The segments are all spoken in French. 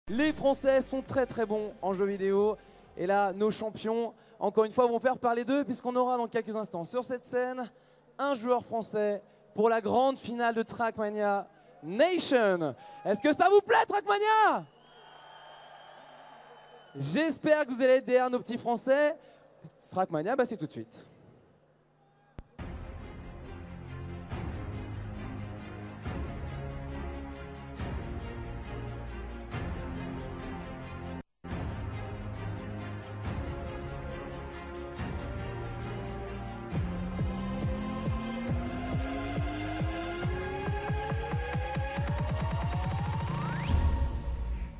Les Français sont très très bons en jeux vidéo. Et là, nos champions, encore une fois, vont faire parler d'eux puisqu'on aura dans quelques instants sur cette scène un joueur français pour la grande finale de Trackmania Nation. Est-ce que ça vous plaît, Trackmania? J'espère que vous allez être derrière nos petits Français. Trackmania, c'est tout de suite.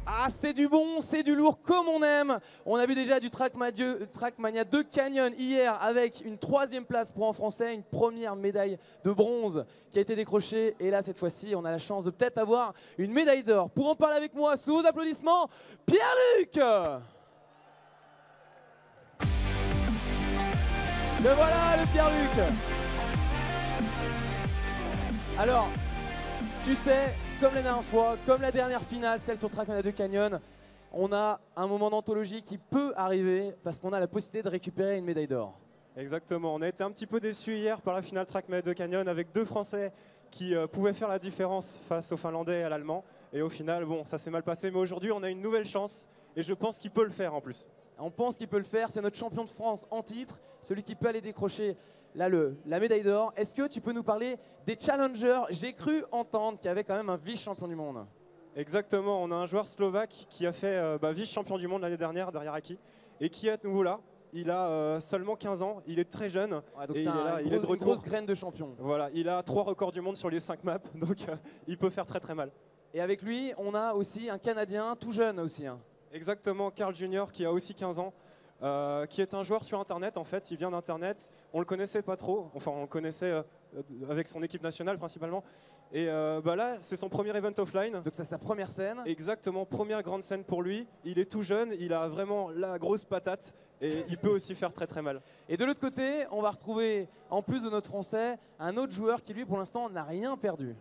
Ah, c'est du bon, c'est du lourd comme on aime. On a vu déjà du Trackmania 2 Canyon hier avec une 3e place pour un Français, une première médaille de bronze qui a été décrochée. Et là, cette fois-ci, on a la chance de peut-être avoir une médaille d'or. Pour en parler avec moi, sous vos applaudissements, Pierre-Luc. Le voilà, le Pierre-Luc. Alors, tu sais, comme la dernière fois, comme la dernière finale, celle sur Trackmania 2 Canyon, on a un moment d'anthologie qui peut arriver parce qu'on a la possibilité de récupérer une médaille d'or. Exactement, on a été un petit peu déçus hier par la finale Trackmania 2 Canyon avec 2 Français qui pouvaient faire la différence face aux Finlandais et à l'Allemand. Et au final, bon, ça s'est mal passé, mais aujourd'hui on a une nouvelle chance et je pense qu'il peut le faire en plus. On pense qu'il peut le faire, c'est notre champion de France en titre, celui qui peut aller décrocher là, la médaille d'or. Est-ce que tu peux nous parler des challengers? J'ai cru entendre qu'il y avait quand même un vice-champion du monde. Exactement, on a un joueur slovaque qui a fait vice-champion du monde l'année dernière derrière Aki et qui est à nouveau là. Il a seulement 15 ans, il est très jeune et il est de retour. Une grosse graine de champion. Voilà, il a 3 records du monde sur les 5 maps, donc il peut faire très très mal. Et avec lui, on a aussi un Canadien tout jeune aussi. Exactement, Carl Junior qui a aussi 15 ans. Qui est un joueur sur internet en fait, il vient d'internet, on le connaissait pas trop, enfin on le connaissait avec son équipe nationale principalement et là c'est son premier event offline. Donc c'est sa première scène. Exactement, première grande scène pour lui, il est tout jeune, il a vraiment la grosse patate et il peut aussi faire très très mal. Et de l'autre côté, on va retrouver en plus de notre français un autre joueur qui lui pour l'instant n'a rien perdu.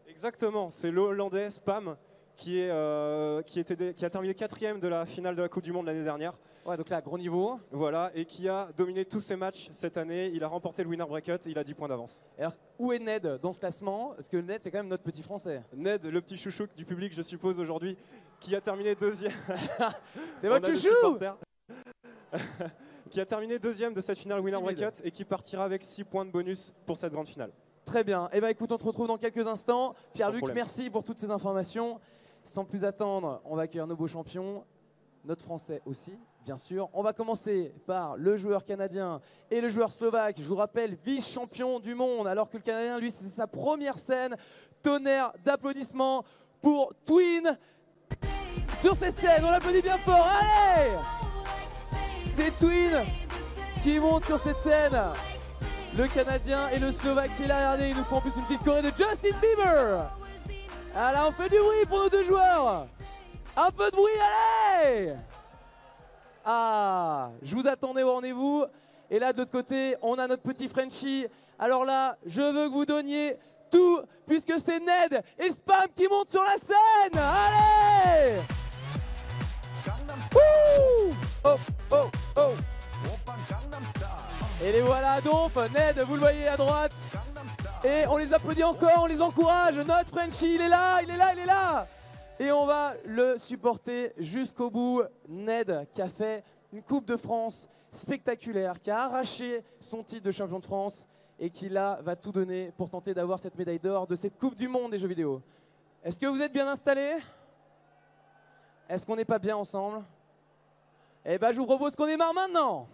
Exactement, c'est le Hollandais Spam qui a terminé 4e de la finale de la Coupe du Monde l'année dernière. Ouais, donc là, gros niveau. Voilà, et qui a dominé tous ses matchs cette année. Il a remporté le winner bracket et il a 10 points d'avance. Alors, où est Ned dans ce classement? Parce que Ned, c'est quand même notre petit français. Ned, le petit chouchou du public, je suppose, aujourd'hui, qui a terminé 2e. C'est votre chouchou. Qui a terminé 2e de cette finale winner bracket et qui partira avec 6 points de bonus pour cette grande finale. Très bien. Eh bien, écoute, on te retrouve dans quelques instants. Pierre-Luc, merci pour toutes ces informations. Sans plus attendre, on va accueillir nos beaux champions, notre français aussi, bien sûr. On va commencer par le joueur canadien et le joueur slovaque. Je vous rappelle, vice-champion du monde, alors que le Canadien, lui, c'est sa première scène. Tonnerre d'applaudissements pour Twin. Sur cette scène, on l'applaudit bien fort. Allez! C'est Twin qui monte sur cette scène. Le Canadien et le Slovaque qui est là. Regardez, ils nous font en plus une petite choré de Justin Bieber. Alors on fait du bruit pour nos 2 joueurs. Un peu de bruit, allez! Ah, je vous attendais au rendez-vous. Et là, de l'autre côté, on a notre petit Frenchie. Alors là, je veux que vous donniez tout, puisque c'est Ned et Spam qui montent sur la scène. Allez! Wouh! Oh, oh, oh! Et les voilà donc, Ned, vous le voyez à droite. Et on les applaudit encore, on les encourage. Notre Frenchie, il est là, il est là, il est là. Et on va le supporter jusqu'au bout. Ned qui a fait une Coupe de France spectaculaire, qui a arraché son titre de champion de France et qui là va tout donner pour tenter d'avoir cette médaille d'or de cette Coupe du Monde des jeux vidéo. Est-ce que vous êtes bien installés? Est-ce qu'on n'est pas bien ensemble? Eh bien je vous propose qu'on démarre maintenant.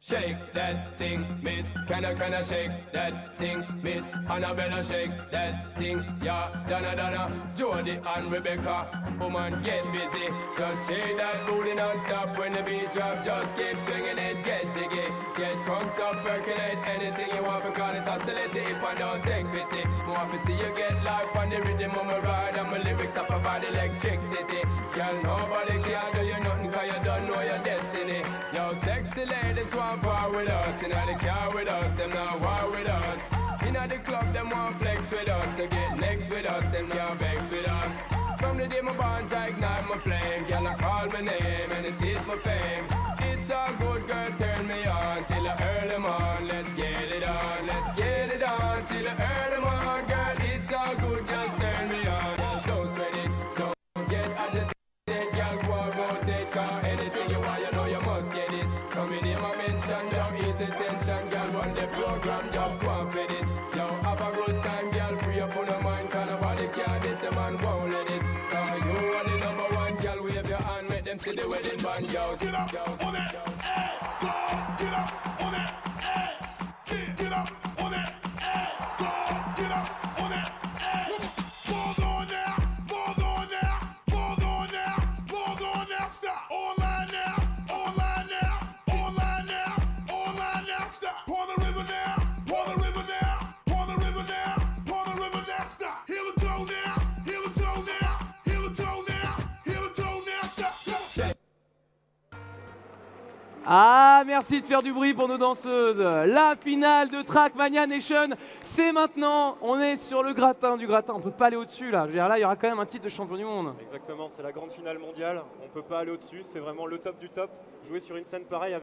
Shake that thing, miss. Can I shake that thing, miss? Annabella, shake that thing, yeah. Donna, Jody and Rebecca. Woman, get busy. Just shake that booty non-stop when the beat drop. Just keep swinging it, get jiggy. Get crunked up, percolate anything you want. Because it's oscillate if I don't take pity. Want to see you get life on the rhythm of my ride. And my lyrics up provide electricity. Girl, nobody can do you nothing cause you don't know your destiny. Yo, sexy ladies want war with us, inna the car with us, them not war with us. Inna the club, them want flex with us, to get next with us, them can't vex with us. From the day my bond, I ignite my flame. Girl, I call my name and it is my fame. It's all good, girl, turn me on till I early morn. Let's get it on, let's get it on till I early morn. Girl, it's all good, just turn me on. Don't sweat it, don't get agitated. Girl, go and rotate, cause anything you want, you know you must get it. Come in here, my mention, don't ease the tension. Girl, run the program, just go and fit it. Yo, have a good time, girl, free up on the mind. Cause nobody care, this a man won't let it. Cause you are the number one, girl, wave your hand, make them see the wedding band, yo. Get up on that ass, get up on that ass, get up on that ass, get up on that ass. Balls on now, balls on now, balls on now, balls on now, stop. Online now, online now, online now, online now, stop. On the river now, on the river now, on the river now, on the river now, stop. Heel and toe now, heel and toe now, heel and toe now, heel and toe now, stop. Ah, merci de faire du bruit pour nos danseuses. La finale de Trackmania Nation, c'est maintenant. On est sur le gratin du gratin. On ne peut pas aller au-dessus là. Je veux dire, là, il y aura quand même un titre de champion du monde. Exactement, c'est la grande finale mondiale. On ne peut pas aller au-dessus. C'est vraiment le top du top. Jouer sur une scène pareille